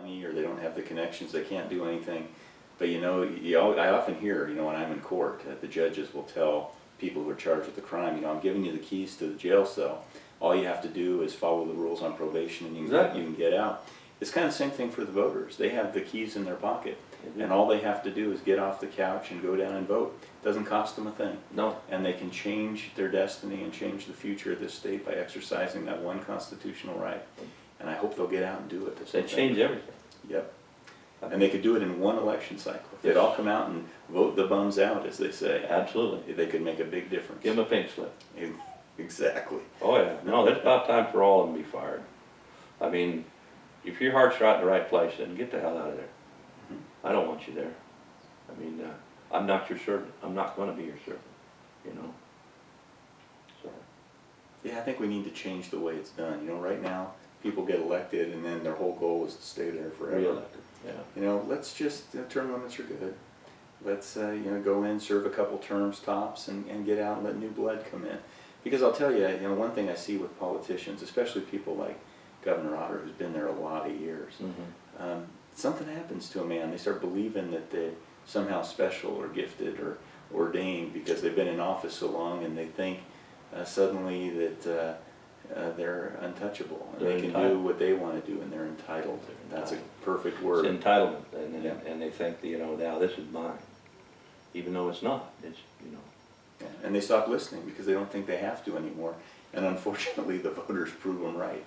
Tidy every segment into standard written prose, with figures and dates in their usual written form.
money or they don't have the connections, they can't do anything. But you know, I often hear, you know, when I'm in court, the judges will tell people who are charged with a crime, you know, I'm giving you the keys to the jail cell. All you have to do is follow the rules on probation and you can get out. It's kind of the same thing for the voters. They have the keys in their pocket. And all they have to do is get off the couch and go down and vote. It doesn't cost them a thing. No. And they can change their destiny and change the future of this state by exercising that one constitutional right. And I hope they'll get out and do it. They change everything. Yep. And they could do it in one election cycle. If they'd all come out and vote the bums out, as they say. Absolutely. They could make a big difference. Give them a pink slip. Exactly. Oh yeah. No, it's about time for all of them to be fired. I mean, if your heart's not in the right place, then get the hell out of there. I don't want you there. I mean, I'm not your servant. I'm not going to be your servant, you know. So. Yeah, I think we need to change the way it's done. You know, right now, people get elected and then their whole goal is to stay there forever. Re-elected, yeah. You know, let's just, term limits are good. Let's, you know, go in, serve a couple terms tops and get out and let new blood come in. Because I'll tell you, you know, one thing I see with politicians, especially people like Governor Otter, who's been there a lot of years, something happens to a man. They start believing that they're somehow special or gifted or ordained because they've been in office so long, and they think suddenly that they're untouchable and they can do what they want to do, and they're entitled. That's a perfect word. It's entitlement, and they think that, you know, now this is mine, even though it's not. It's, you know. Yeah. And they stop listening because they don't think they have to anymore. And unfortunately, the voters prove them right,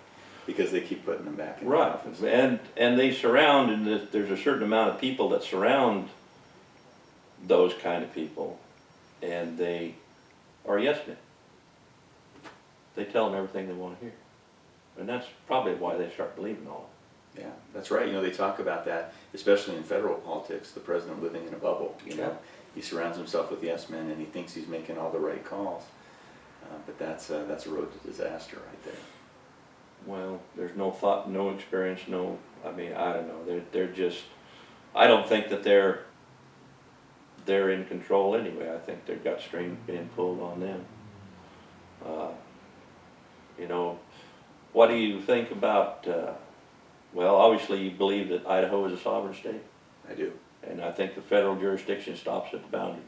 because they keep putting them back in the office. And they surround, and there's a certain amount of people that surround those kind of people, and they are yes men. They tell them everything they want to hear. And that's probably why they start believing all of it. Yeah, that's right. You know, they talk about that, especially in federal politics, the president living in a bubble, you know. He surrounds himself with yes men and he thinks he's making all the right calls. But that's a road to disaster right there. Well, there's no thought, no experience, no, I mean, I don't know. They're just, I don't think that they're in control anyway. I think they've got strings being pulled on them. You know, what do you think about, well, obviously you believe that Idaho is a sovereign state. I do. And I think the federal jurisdiction stops at the boundaries.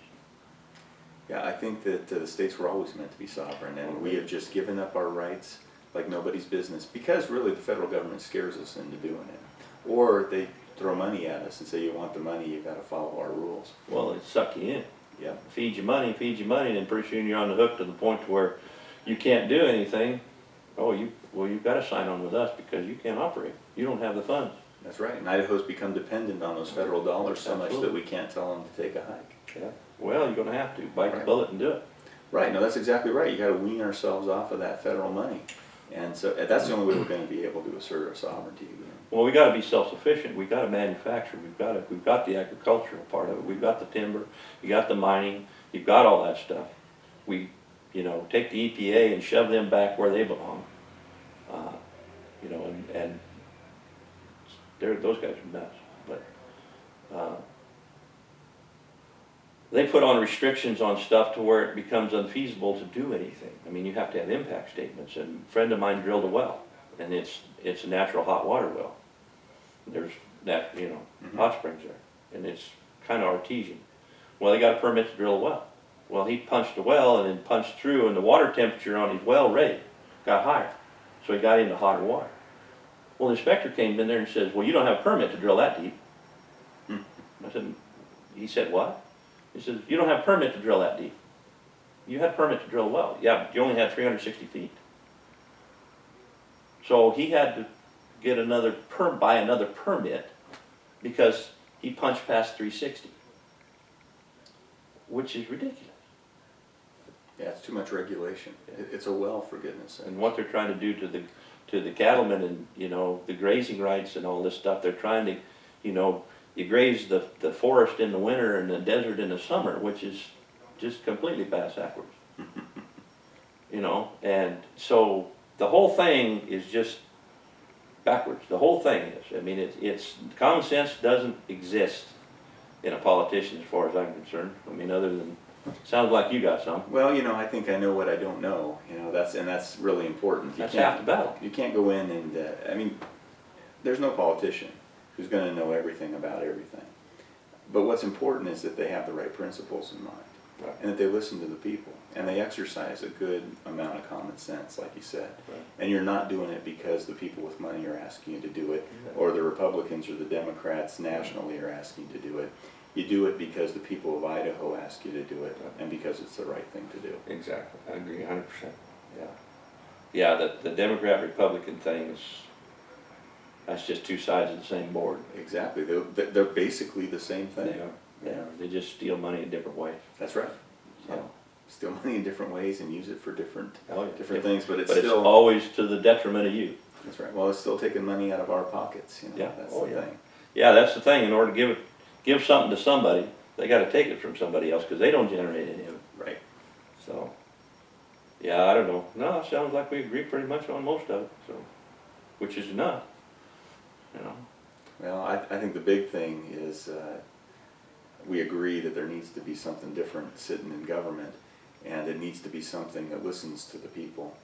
Yeah, I think that the states were always meant to be sovereign, and we have just given up our rights like nobody's business, because really the federal government scares us into doing it. Or they throw money at us and say, you want the money, you got to follow our rules. Well, it suck you in. Yeah. Feed you money, and then pretty soon you're on the hook to the point where you can't do anything. Oh, you've got to sign on with us because you can't operate. You don't have the funds. That's right. And Idaho's become dependent on those federal dollars so much that we can't tell them to take a hike. Yeah. Well, you're going to have to bite the bullet and do it. Right. No, that's exactly right. You got to wean ourselves off of that federal money, and so that's the only way we're going to be able to assert our sovereignty again. Well, we got to be self-sufficient. We got to manufacture. We've got the agricultural part of it. We've got the timber. You got the mining. You've got all that stuff. We, you know, take the EPA and shove them back where they belong. You know, and those guys are nuts. But they put on restrictions on stuff to where it becomes unfeasible to do anything. I mean, you have to have impact statements. And a friend of mine drilled a well, and it's a natural hot water well. There's that, you know, hot springs there, and it's kind of artesian. Well, they got a permit to drill a well. Well, he punched a well and then punched through, and the water temperature on his well rate got higher. So he got into hotter water. Well, the inspector came in there and says, well, you don't have a permit to drill that deep. He said, what? He says, you don't have a permit to drill that deep. You had a permit to drill a well. Yeah, but you only had 360 feet. So he had to get buy another permit because he punched past 360, which is ridiculous. Yeah, it's too much regulation. It's a well, for goodness sake. And what they're trying to do to the cattlemen and, you know, the grazing rights and all this stuff, they're trying to, you know, you graze the forest in the winter and the desert in the summer, which is just completely backwards. You know, and so the whole thing is just backwards. The whole thing is. I mean, it's common sense doesn't exist in a politician as far as I'm concerned. I mean, other than, sounds like you got some. Well, you know, I think I know what I don't know. You know, that's really important. That's half the battle. You can't go in and I mean, there's no politician who's going to know everything about everything. But what's important is that they have the right principles in mind, Right. and that they listen to the people, and they exercise a good amount of common sense, like you said. Right. And you're not doing it because the people with money are asking you to do it, Yeah. or the Republicans or the Democrats nationally are asking you to do it. You do it because the people of Idaho ask you to do it, Right. and because it's the right thing to do. Exactly, I agree 100%, yeah. Yeah, the Democrat-Republican thing is, that's just two sides of the same board. Exactly. They're basically the same thing. They are, they just steal money in different ways. That's right. So. Yeah. Steal money in different ways and use it for different Oh, yeah. different things, but it's But still it's always to the detriment of you. That's right. Well, it's still taking money out of our pockets. Yeah. That's Oh, the yeah. thing. Yeah, that's the thing, in order to give something to somebody, they gotta take it from somebody else, because they don't generate any of it. Right. So, yeah, I don't know. No, it sounds like we agree pretty much on most of it, so, which is enough, you know. Well, I think the big thing is we agree that there needs to be something different sitting in government, and it needs to be something that listens to the people,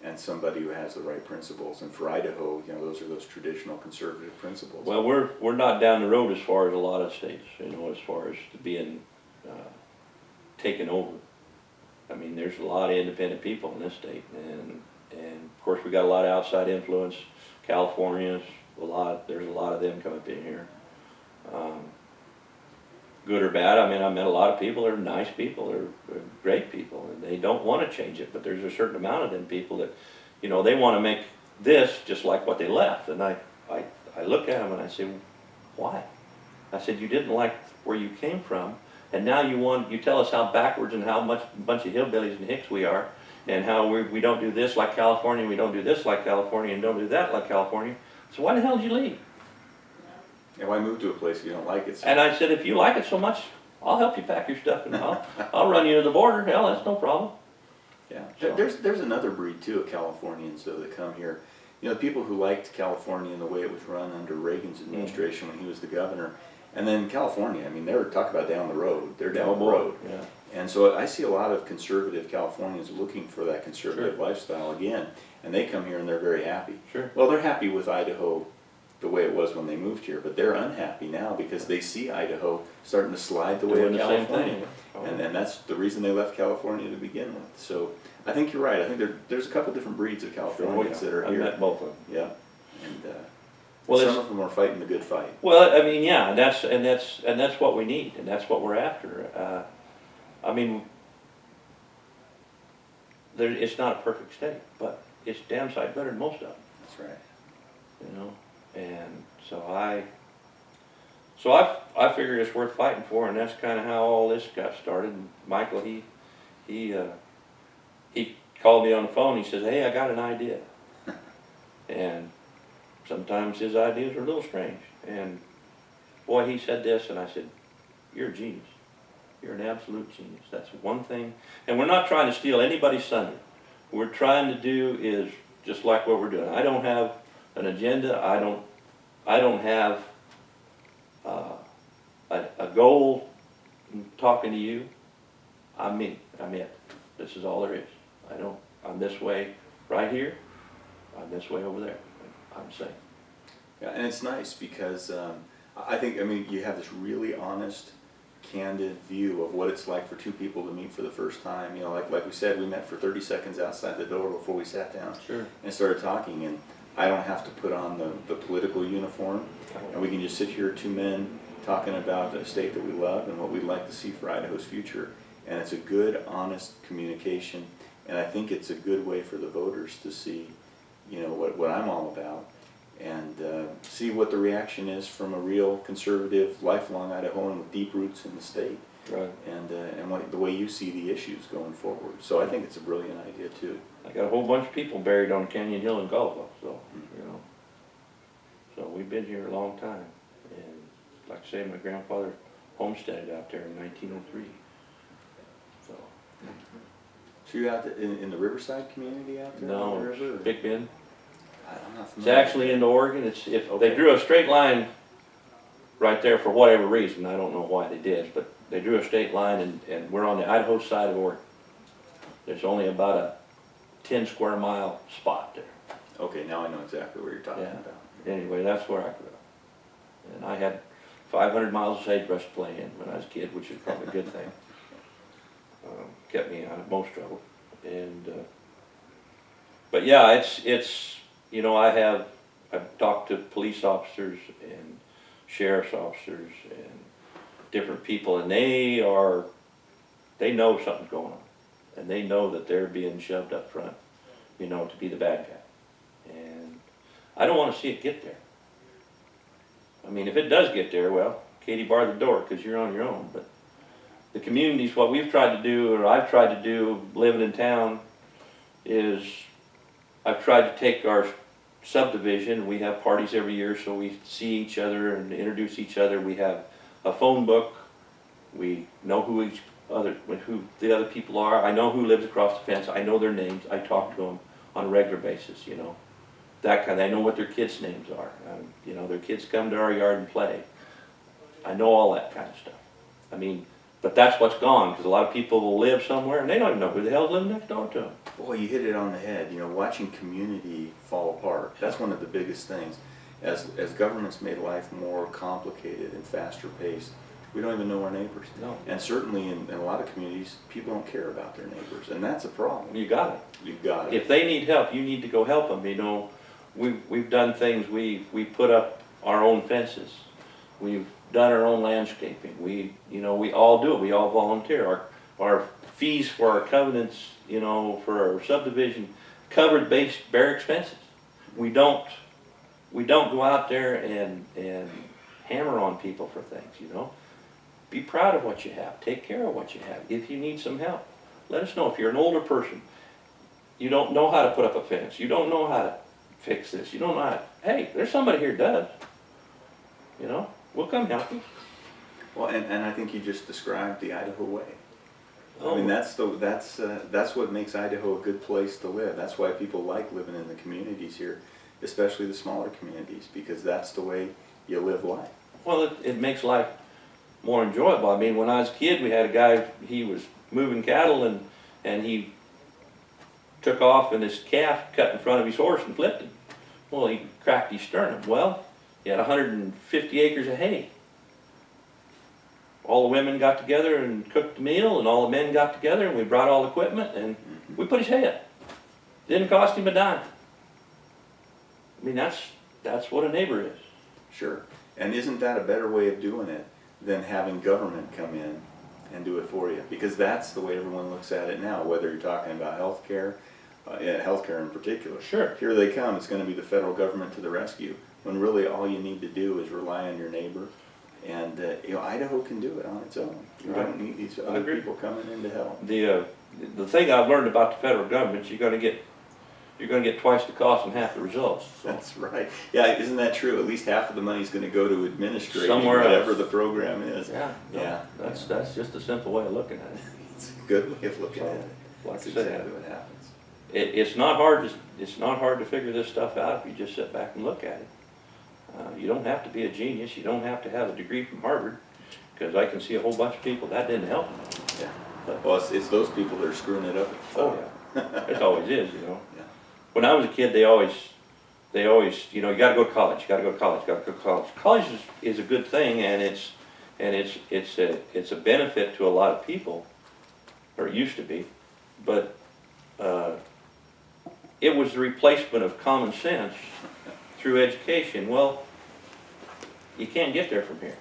and somebody who has the right principles. And for Idaho, those are those traditional conservative principles. Well, we're not down the road as far as a lot of states, as far as being taken over. I mean, there's a lot of independent people in this state, and of course we got a lot of outside influence. California's there's a lot of them come up in here. Good or bad, I mean, I met a lot of people, they're nice people, they're great people, and they don't want to change it, but there's a certain amount of them people that, they want to make this just like what they left. And I look at them and I say, why? I said, you didn't like where you came from, and now you tell us how backwards and how much a bunch of hillbillies and hicks we are, and how we don't do this like California, we don't do this like California, and don't do that like California. So why the hell did you leave? And why move to a place you don't like it? So And I said, if you like it so much, I'll help you pack your stuff, and I'll run you to the border. Hell, that's no problem. yeah, So. there's another breed too of Californians though that come here. The people who liked California and the way it was run under Reagan's administration when he was the governor, and then California. I mean, they were talking about down the road. They're down the road. Yeah. And so I see a lot of conservative Californians looking for that conservative Sure. lifestyle again, and they come here and they're very happy. Sure. Well, they're happy with Idaho the way it was when they moved here, but they're unhappy now because they see Idaho starting to slide the way Doing of the same California. thing. Oh. And that's the reason they left California to begin with. So I think you're right. I think there's a couple different breeds of Californians that are I've here. met both of them. Yeah. And Well, some it's- of them are fighting the good fight. Well, I mean, yeah, and that's what we need, and that's what we're after. I mean, it's not a perfect state, but it's damn sight better than most of them. That's right. And so I figured it's worth fighting for, and that's kind of how all this got started. And Michael, he called me on the phone. He says, "Hey, I got an idea," and sometimes his ideas are a little strange. And boy, he said this, and I said, "You're a genius. You're an absolute genius. That's one thing." And we're not trying to steal anybody's thunder. What we're trying to do is just like what we're doing. I don't have an agenda. I don't have a goal in talking to you. I'm me. I'm it. This is all there is. I'm this way right here. I'm this way over there. I'm safe. Yeah, and it's nice because I think, you have this really honest, candid view of what it's like for two people to meet for the first time. Like we said, we met for 30 seconds outside the door before we sat down Sure. and started talking, and I don't have to put on the political uniform, and we can just sit here, two men, talking about a state that we love and what we'd like to see for Idaho's future. And it's a good, honest communication, and I think it's a good way for the voters to see, what I'm all about, and see what the reaction is from a real conservative, lifelong Idahoan with deep roots in the state, Right. and what, the way you see the issues going forward. So I think it's a brilliant idea too. I got a whole bunch of people buried on Canyon Hill in Gulfville, so, So we've been here a long time. And like I say, my grandfather homesteaded out there in 1903. So, So you're out in the Riverside community out there? on the no, river? Big Bend. I'm not It's familiar. actually into Oregon. If Okay. they drew a straight line right there for whatever reason, I don't know why they did, but they drew a straight line, and we're on the Idaho side of Oregon. There's only about a 10 square mile spot there. Okay, now I know exactly what you're talking Yeah. about. Anyway, that's where I grew up. And I had 500 miles of sagebrush to play in when I was a kid, which is probably a good thing. Kept me out of most trouble. And but yeah, it's you know, I've talked to police officers and sheriff's officers and different people, and they know something's going on, and they know that they're being shoved up front, you know, to be the bad guy. And I don't want to see it get there. I mean, if it does get there, well, Katie, bar the door, because you're on your own. But the communities, what we've tried to do, or I've tried to do living in town, is I've tried to take our subdivision. We have parties every year, so we see each other and introduce each other. We have a phone book. We know who the other people are. I know who lives across the fence. I know their names. I talk to them on a regular basis, you know. That kind of, I know what their kids' names are. You know, their kids come to our yard and play. I know all that kind of stuff. I mean, but that's what's gone, because a lot of people will live somewhere and they don't even know who the hell's living next door to them. Boy, you hit it on the head. You know, watching community fall apart, that's one of the biggest things. As government's made life more complicated and faster paced, we don't even know our neighbors. No. And certainly in a lot of communities, people don't care about their neighbors, and that's a problem. You got it. You've got it. If they need help, you need to go help them. You know, we've done things. We put up our own fences. We've done our own landscaping. We all do it. We all volunteer. Our fees for our covenants, you know, for our subdivision, covered bare expenses. We don't go out there and hammer on people for things, you know. Be proud of what you have. Take care of what you have. If you need some help, let us know. If you're an older person, you don't know how to put up a fence, you don't know how to fix this, you don't know how to, hey, there's somebody here who does. You know, we'll come help you. Well, and I think you just described the Idaho way. Oh. I mean, that's what makes Idaho a good place to live. That's why people like living in the communities here, especially the smaller communities, because that's the way you live life. Well, it makes life more enjoyable. I mean, when I was a kid, we had a guy, he was moving cattle, and he took off, and his calf cut in front of his horse and flipped him. Well, he cracked his sternum. Well, he had 150 acres of hay. All the women got together and cooked the meal, and all the men got together, and we brought all the equipment, and we put his hay up. Didn't cost him a dime. I mean, that's what a neighbor is. Sure. And isn't that a better way of doing it than having government come in and do it for you? Because that's the way everyone looks at it now, whether you're talking about healthcare, healthcare in particular. Sure. Here they come, it's going to be the federal government to the rescue, when really all you need to do is rely on your neighbor. And you know, Idaho can do it on its own. You don't need these other people coming in to help. The thing I've learned about the federal government, you're going to get twice the cost and half the results. So. That's right. Yeah, isn't that true? At least half of the money's going to go to administrating Somewhere whatever else. the program is. Yeah. No, Yeah. That's just a simple way of looking at it. It's a good way of looking at it. Like That's I said, exactly what happens. It's not hard to figure this stuff out if you just sit back and look at it. You don't have to be a genius. You don't have to have a degree from Harvard, because I can see a whole bunch of people that didn't help them. Yeah. Well, it's those people that are screwing it up. Oh yeah, it always is, you know. Yeah. When I was a kid, they always, you know, you got to go to college. You got to go to college. You got to go to college. College is a good thing, and it's a benefit to a lot of people, or it used to be, but it was the replacement of common sense through education. Well, you can't get there from here.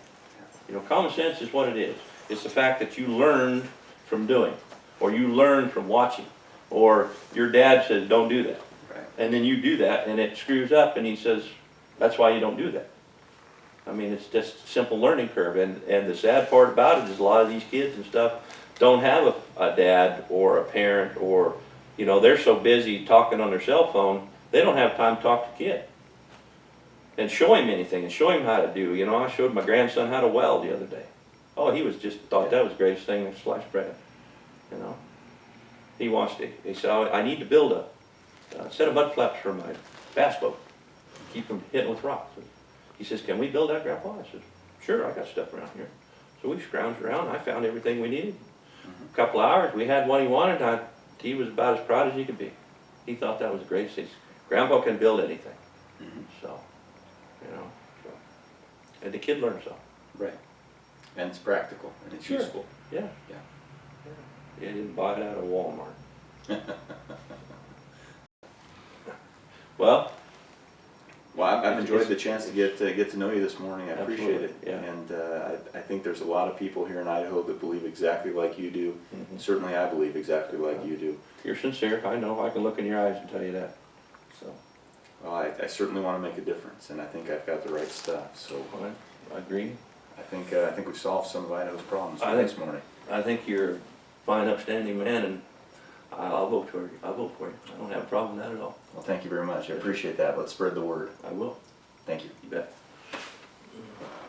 You know, common sense is what it is. It's the fact that you learn from doing, or you learn from watching, or your dad says, don't do that. Right. And then you do that, and it screws up, and he says, that's why you don't do that. I mean, it's just a simple learning curve, and the sad part about it is a lot of these kids and stuff don't have a dad or a parent, or, you know, they're so busy talking on their cell phone, they don't have time to talk to the kid and show him anything, and show him how to do. You know, I showed my grandson how to weld the other day. Oh, he was just thought that was the greatest thing since sliced bread. You know, he said, I need to build a set of mud flaps for my bass boat, keep them hitting with rocks. He says, can we build that, Grandpa? I said, sure, I got stuff around here. So we scrounged around, I found everything we needed. A couple of hours, we had what he wanted. He was about as proud as he could be. He thought that was the greatest thing. Grandpa can build anything. So, you know. So. And the kid learns something. Right. And it's practical and it's Sure. useful. Yeah. Yeah. You didn't buy it out of Walmart. Well, Well, I've enjoyed the chance to get to know you this morning. I appreciate it. Absolutely, yeah. And I think there's a lot of people here in Idaho that believe exactly like you do. Mhm. Certainly I believe exactly like you do. You're sincere, I know, I can look in your eyes and tell you that, so. Well, I certainly want to make a difference, and I think I've got the right stuff. So I agree. I think we've solved some of Idaho's problems I this think- morning. I think you're a fine, upstanding man, and I'll vote for you. I'll vote for you. I don't have a problem with that at all. Well, thank you very much. I appreciate that. Let's spread the word. I will. Thank you. You bet.